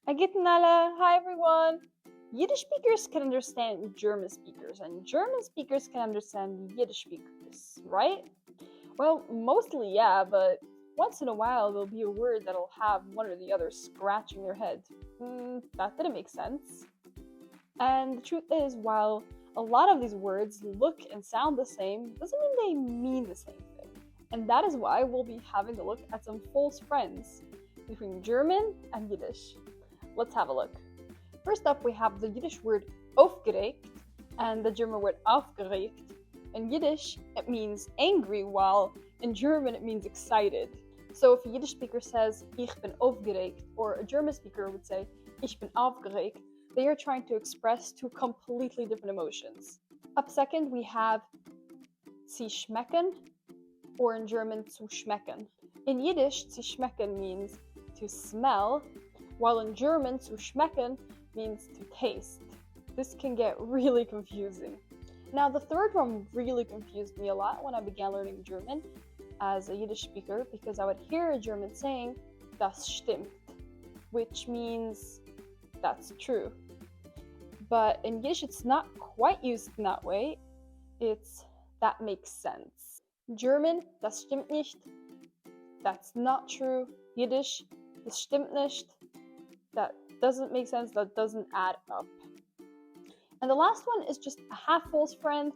Agitnala, hi everyone! Yiddish speakers can understand German speakers, and German speakers can understand Yiddish speakers, right? Well, mostly yeah, but once in a while there'll be a word that'll have one or the other scratching their head. That didn't make sense. And the truth is, while a lot of these words look and sound the same, doesn't mean they mean the same thing. And that is why we'll be having a look at some false friends between German and Yiddish. Let's have a look. First up, we have the Yiddish word aufgeregt and the German word aufgeregt. In Yiddish, it means angry, while in German, it means excited. So if a Yiddish speaker says, ich bin aufgeregt, or a German speaker would say, ich bin aufgeregt, they are trying to express two completely different emotions. Up second, we have sie schmecken, or in German, zu schmecken. In Yiddish, zu schmecken means to smell, while in German, zu schmecken means to taste. This can get really confusing. Now, the third one really confused me a lot when I began learning German as a Yiddish speaker, because I would hear a German saying, das stimmt, which means that's true. But in Yiddish, it's not quite used in that way. It's that makes sense. German, das stimmt nicht, that's not true. Yiddish, das stimmt nicht, that doesn't make sense, that doesn't add up. And the last one is just a half false friend.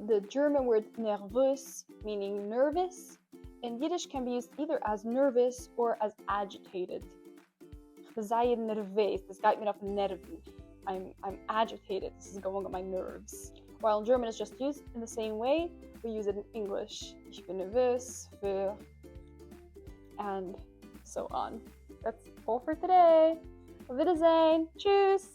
The German word nervös, meaning nervous, in Yiddish can be used either as nervous or as agitated. Ich sei nervös, das geht mir auf den Nerven. I'm agitated, this is going on my nerves. While in German it's just used in the same way, we use it in English. Ich bin nervös für, and so on. That's all for today. Auf Wiedersehen. Tschüss.